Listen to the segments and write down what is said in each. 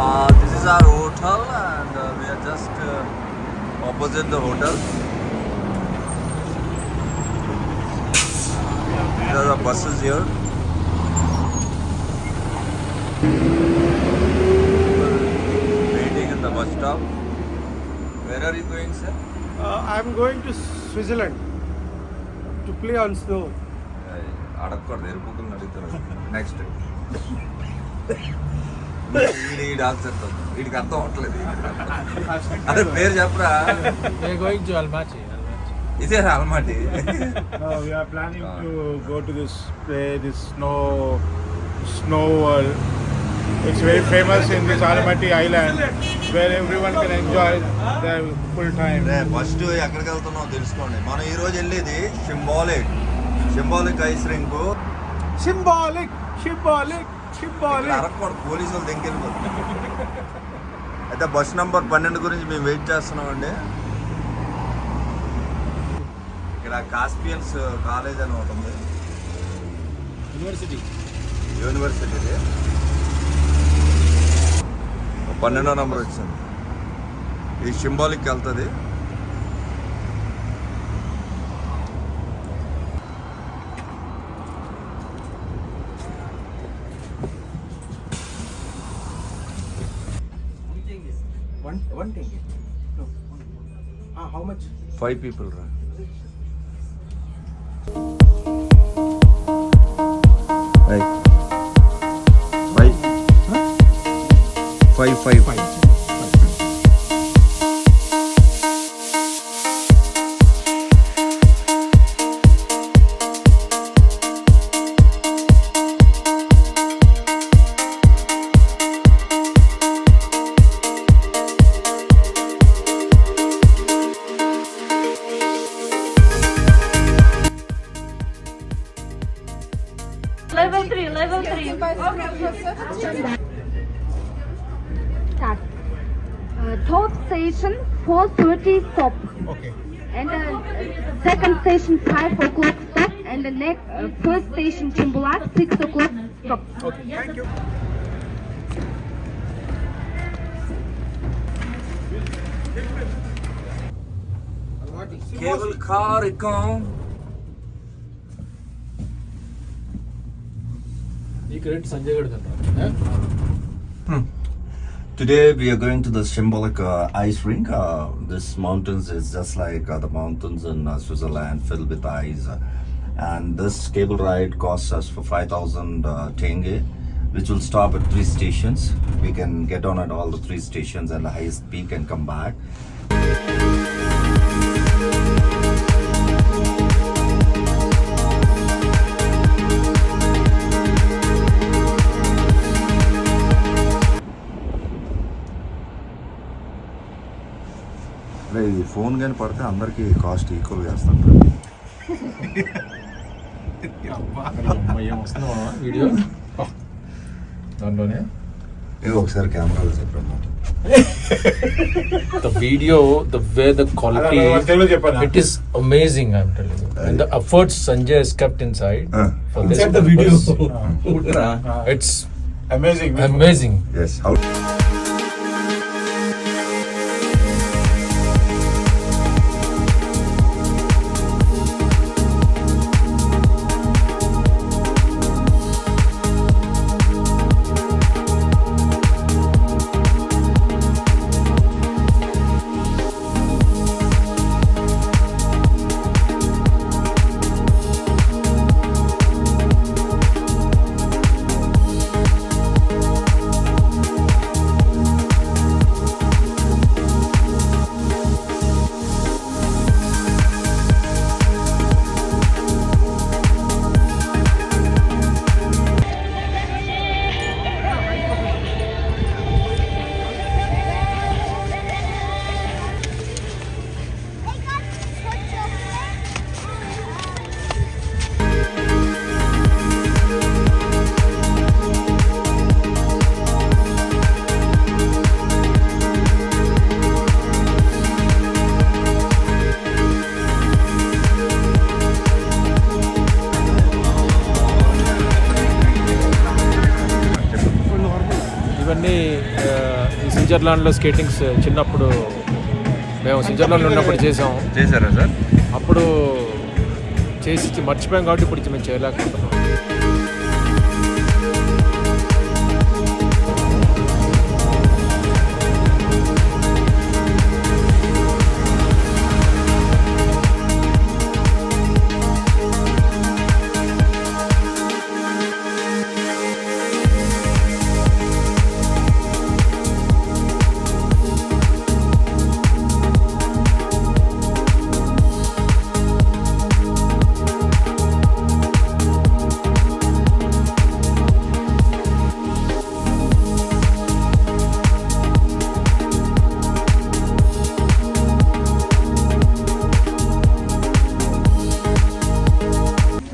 This is our hotel, and we are just opposite the hotel. These are the buses here. Waiting in the bus stop. Where are you going, sir? I'm going to Switzerland to play on snow. అడగకూడదు, ఎరుపుకులు అడుగుతారు. Next వీడి doctor వీడికి అర్థం అవట్లేదు. అదే పేరు చెప్పరా. ఇదే అల్మాటి. We are planning to go to this snow world. It's very famous in this Almaty island where everyone can enjoy their full time. First ఎక్కడికి వెళ్తున్నావు తెలుసుకోండి. మనం ఈ రోజు వెళ్ళేది సింబాలిక్ ఐస్ రింక్. Symbolic. అరక్కూడదు, పోలీసులు దింకెళ్ళిపోతుంది. అయితే బస్ నంబర్ 12 గురించి మేము వెయిట్ చేస్తున్నామండి. ఇక్కడ కాస్పియన్స్ కాలేజ్ అని ఒకటి ఉంది, యూనివర్సిటీ. 12వ నంబర్ వచ్చింది. ఈ సింబాలిక్ వెళ్తుంది. One thing. No. How much? 5 people రా. Five. Level 3. Start. Top station 4:30 stop. Okay. And second station 5 o'clock stop. And the next first station Chimbulat 6 o'clock stop. Okay. Thank you. Cable car ఎక్కాం. Today we are going to the symbolic ice rink. This mountains is just like the mountains in Switzerland filled with ice. And this cable ride costs us for 5,000 tenge, which will stop at 3 stations. We can get on at all the 3 stations and the highest peak and come back. ఈ phone కానీ పడితే అందరికి cost equal చేస్తాను. Video దాంట్లోనే ఇది ఒకసారి కెమెరాలో చెప్పండి. the video, the way the quality, it is amazing. I'm telling you, and the efforts Sanjay has kept inside for this the video. It's amazing. Yes. How ఇవన్నీ స్విట్జర్లాండ్లో స్కేటింగ్స్ చిన్నప్పుడు మేము స్విట్జర్లాండ్లో ఉన్నప్పుడు చేశారా సార్? అప్పుడు చేసి మర్చిపోయాం కాబట్టి ఇప్పుడు మేము చేయలేకపోతున్నాం.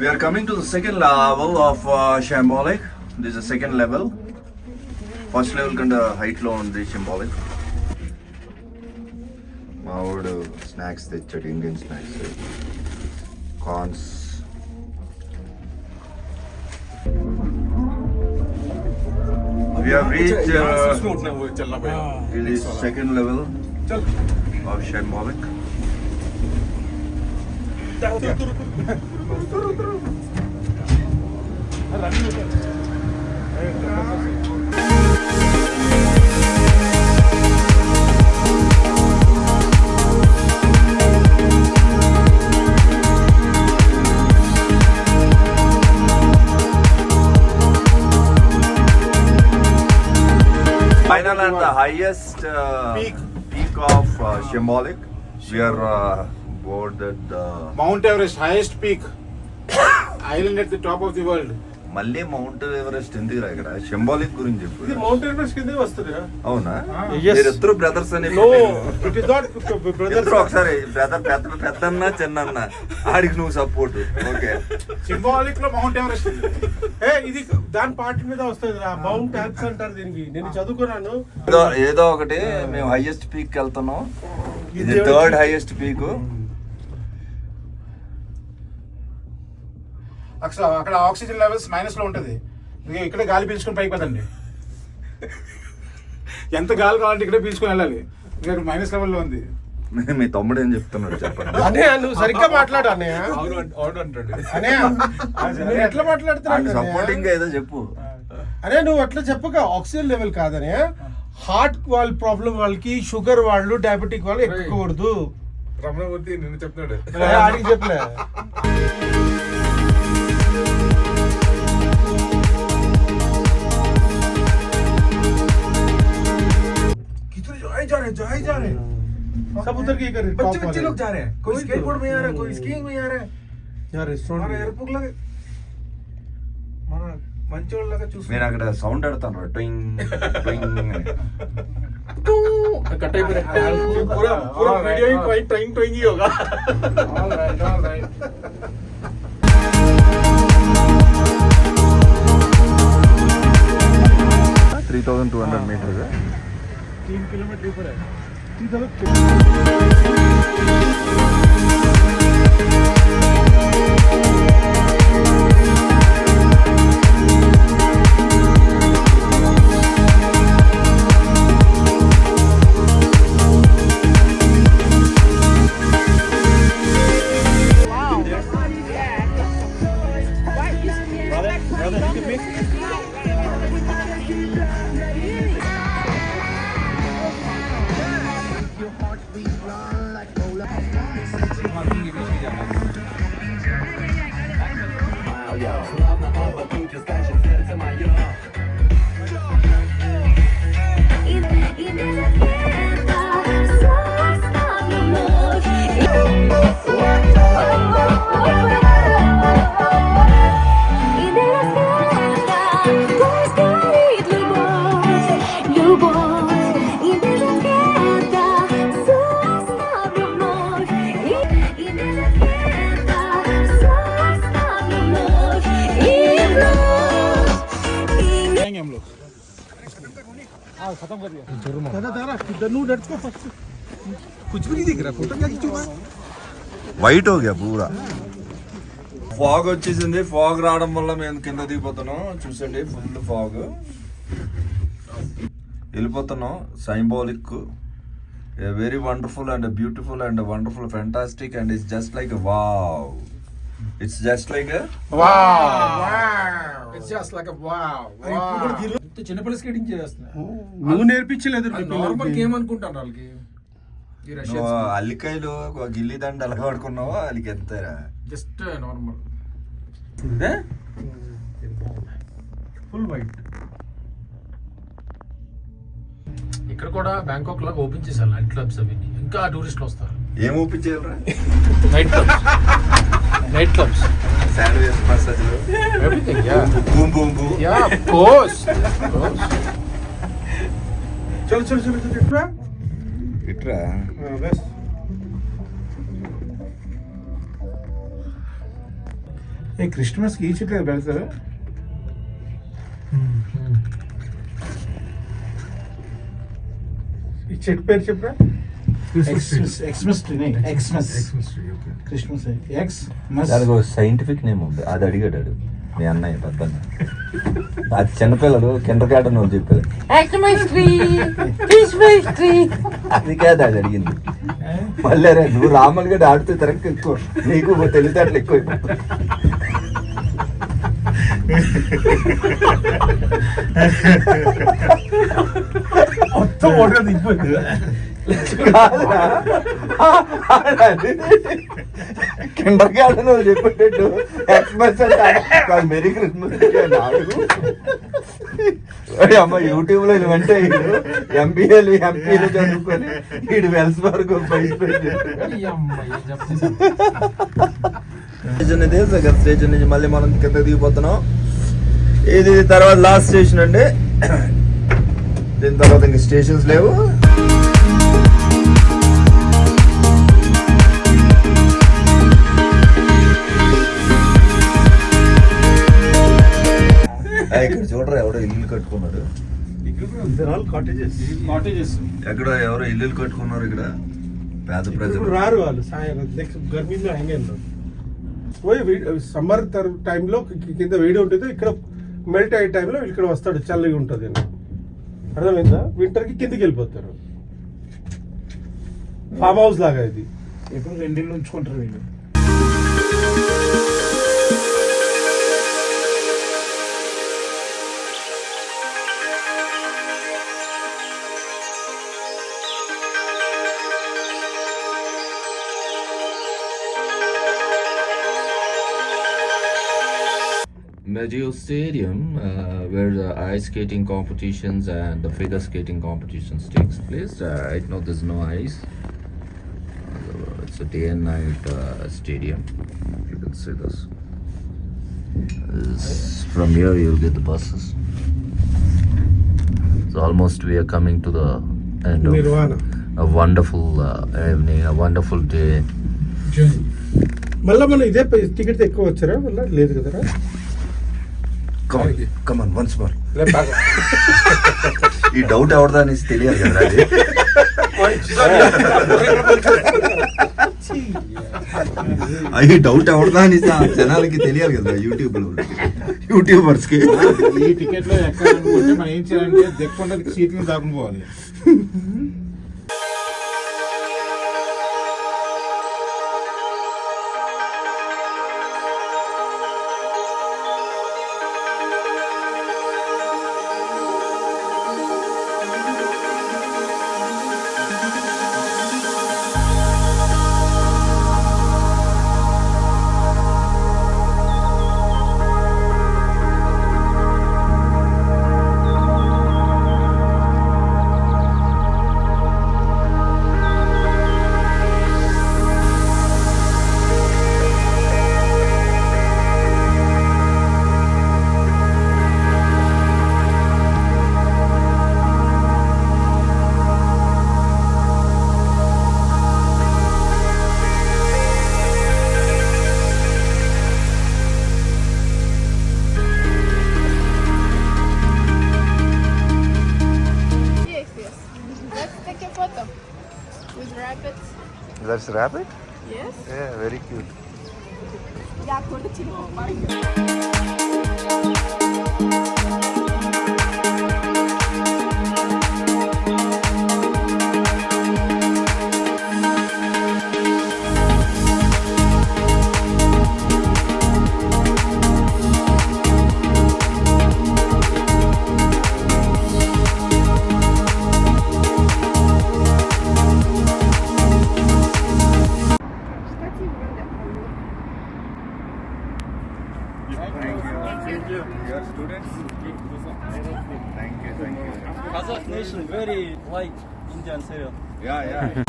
We are coming to the second level of Shambolic. This is the second level. First level kanda height lo undi Shambolic. Maudu snacks తెచ్చాడు, Indian snacks. Corns. We have reached the second level of Shambolic. Final and the highest peak of Shambolic. We are boarded Mount Everest, highest peak, island at the top of the world. మళ్ళీ mount Everest ఎందుకు ఇక్కడ శంబాలిక్ గురించి చెప్పు. Mount Everest కింద వస్తుంది. అవునా? Yes. మీరిద్దరు brothers అని No, it is not brothers. ఇద్దరు ఒకసారి బ్రదర్ పెద్దన్న చిన్నన్న ఆడికి నువ్వు సపోర్ట్. ఓకే, సింబాలిక్ లో మౌంట్ ఎవరెస్ట్. ఇది దాని పార్టీ మీద వస్తుంది. మౌంట్ ఆల్ప్స్ అంటారు దీనికి. నేను చదువుకున్నాను. ఏదో ఒకటి మేము హైయెస్ట్ పీక్ వెళ్తున్నాం. ఇది థర్డ్ హైయెస్ట్ పీక్. అక్కడ ఆక్సిజన్ లెవెల్స్ మైనస్ లో ఉంటది. ఇక్కడే గాలి పీల్చుకొని పైకి పదండి. ఎంత గాలి కావాలంటే ఇక్కడే పీల్చుకొని వెళ్ళాలి. ఇక్కడ మైనస్ లెవెల్లో ఉంది. మీ తమ్ముడు ఏం చెప్తున్నాడు చెప్పండి. అన్నయ్య నువ్వు సరిగ్గా మాట్లాడు అన్నయ్య. అన్నయ్య నువ్వు ఎట్లా మాట్లాడుతున్నావు? సపోర్టింగ్ గా ఏదో చెప్పు. అరే నువ్వు అట్లా చెప్పక. ఆక్సిజన్ లెవెల్ కాదనే, హార్ట్ వాళ్ళ ప్రాబ్లం వాళ్ళకి, షుగర్ వాళ్ళు, డయాబెటిక్ వాళ్ళు ఎక్కకూడదు. రమణమూర్తి నిన్ను చెప్తున్నాడు. అడిగి చెప్పలే. सब उधर की कर बच्चे लोग जा रहे हैं. कोई स्केटबोर्ड में आ रहा है, कोई स्कीइंग में आ रहा है. यार रेस्टोरेंट एयरपोर्ट लगे మన మంచోళ్ళగా చూసి నేను అక్కడ సౌండ్ పెడతాను. ట్వింగ్ ట్వింగ్ అని. కట్ అయిపోయి पूरा पूरा वीडियो ही कोई ट्विंग ट्विंग ही होगा. Alright. 3200 meters. 3 किलोमीटर ऊपर है. खत्म कर दिया. दादा नू डटको फर्स्ट. कुछ भी नहीं दिख रहा. फोटो क्या खींचूंगा. వైట్ ఓకే పూరా. ఫాగ్ వచ్చేసింది. ఫాగ్ రావడం వల్ల మేము కింద దిగిపోతున్నాం. చూసండి, ఫుల్ ఫాగ్. వెళ్ళిపోతున్నాం. Symbolic, very wonderful and beautiful and wonderful, fantastic, and it's just like wow. It's just like It's just like a wow. చిన్నపిల్ల స్కేటింగ్ చేస్తున్నా. నువ్వు నేర్పించలేదు నార్మల్ గేమ్ అనుకుంటాను వాళ్ళకి. అల్లికాయలు గిల్లి దండ ఎలా పడుకున్నావో వాళ్ళకి ఎంతరా. Just normal. Full white. ఇక్కడ కూడా బ్యాంకాక్ లాగా ఓపెన్ చేశారు నైట్ క్లబ్స్ అవి. ఇంకా టూరిస్టులు వస్తారు. ఏం ఒప్పించేయాలరా? Night clubs. Night clubs. Sandwich మసాజ్లు. Everything, yeah. Boom boom boom. Yeah, of course. చలో చలో చలో చలో ఇట్రా. ఇట్రా. బస్. ఏ క్రిస్మస్ కి ఈ చెట్లు పెడతారా? ఈ చెట్టు పేరు చెప్పరా? Xmas tree. Xmas. Christmas. దానికి ఒక సైంటిఫిక్ నేమ్ ఉంది, అది అడిగాడు మీ అన్నయ్య పెద్దన్న. అది చిన్నపిల్లలు కిండర్ గార్డెన్ వాళ్ళు చెప్పారు. అది కాదు అది అడిగింది. మళ్ళీ రే నువ్వు రామల్ గడ్డ ఆడితే తిరగ ఎక్కువ, నీకు తెలివితేటలు ఎక్కువ. మొత్తం ఓటుగా దిగిపోయింది. కిండర్ గార్డెన్ వాళ్ళు చెప్పేటట్టు ఎక్స్‌ప్రెస్ అంటే మెరీ క్రిస్మస్ అమ్మ యూట్యూబ్ లో అంటే ఎంబీఏలు ఎంపీలు చదువుకొని వీడు వెల్స్ వరకు స్టేషన్ నుంచి మళ్ళీ మనం కింద దిగిపోతున్నాం. ఇది తర్వాత లాస్ట్ స్టేషన్ అండి. దీని తర్వాత ఇంక స్టేషన్స్ లేవు. ఇక్కడ చూడరా ఎవరో ఇల్లు కట్టుకున్నారు. ఎక్కడ ఎవరో ఇల్లు కట్టుకున్నారు ఇక్కడ పేద ప్రజలు. రారు వాళ్ళు నెక్స్ట్ గర్మీలో హంగే సమ్మర్ టైంలో కింద వేడి ఉంటుంది, ఇక్కడ మెల్ట్ అయ్యే టైంలో ఇక్కడ వస్తాడు, చల్లగా ఉంటుంది. అర్థమైందా? వింటర్కి కిందికి వెళ్ళిపోతారు. ఫామ్ హౌస్ లాగా ఇది. ఎప్పుడు 2 ఇళ్ళు ఉంచుకుంటారు వీళ్ళు. Meadow Stadium, where the ice skating competitions and the figure skating competitions takes place. Right now there's no ice. It's a day and night stadium. You can see this. From here you'll get the buses. So almost we are coming to the end of Nirvana. a wonderful evening, a wonderful day. మళ్ళీ మనం ఇదే ticket ఎక్కువ వచ్చారా? మళ్ళీ లేదు కదరా? Come on, once more. ఈ doubt ఎవరిదా అనేసి తెలియాలి కదా అది. ఈ డౌట్ ఎవరిదా అనేసి జనాలకి తెలియాలి కదా యూట్యూబర్స్ కి. ఈ టికెట్ లో ఎక్కాలనుకుంటే మనం ఏం చేయాలంటే దెక్కుండా సీట్లను దాకుని పోవాలి. That's rabbit? Yes. Yeah, very cute. Yeah, go to Chile. Kazakh nation very like Indian cereal. Yeah.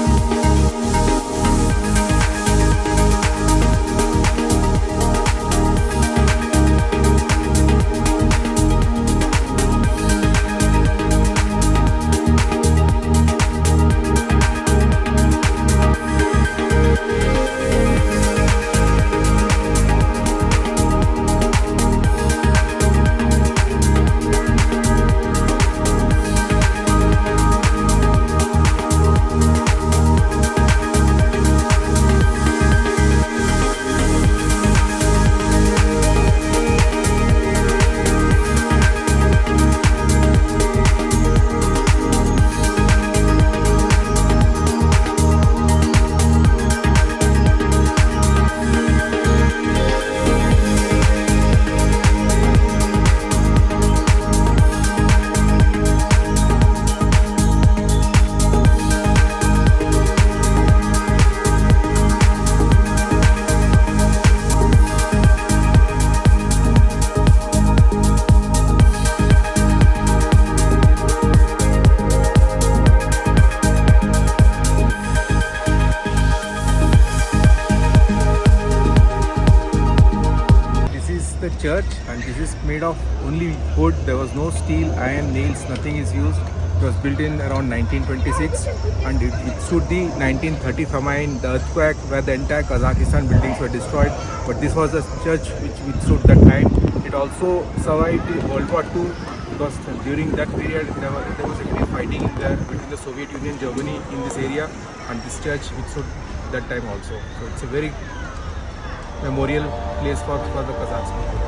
The church, and this is made of only wood. There was no steel, iron, nails, nothing is used. It was built in around 1926 and it stood the 1930 famine, the earthquake where the entire Kazakhstan buildings were destroyed. But this was a church which withstood that time. It also survived World War II because during that period there was actually fighting between the Soviet Union, Germany in this area, and this church withstood that time also. So it's a very memorial place for the Kazakhs people.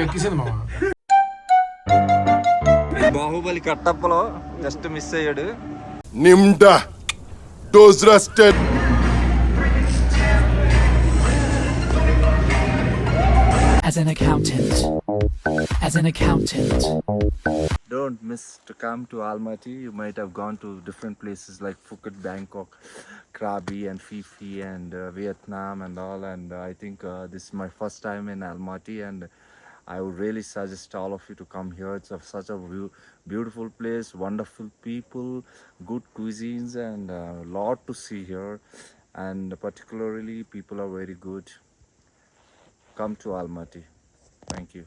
ఎక్కిసింది మామ. Baahubali కట్టప్పలో just miss అయ్యాడు. Nimda. Those rusted. As an accountant. Don't miss to come to Almaty. You might have gone to different places like Phuket, Bangkok, Krabi and Phi and Vietnam and all. And I think this is my first time in Almaty, and I would really suggest all of you to come here. It's such a beautiful place, wonderful people, good cuisines, and a lot to see here. And particularly, people are very good. Come to Almaty. Thank you.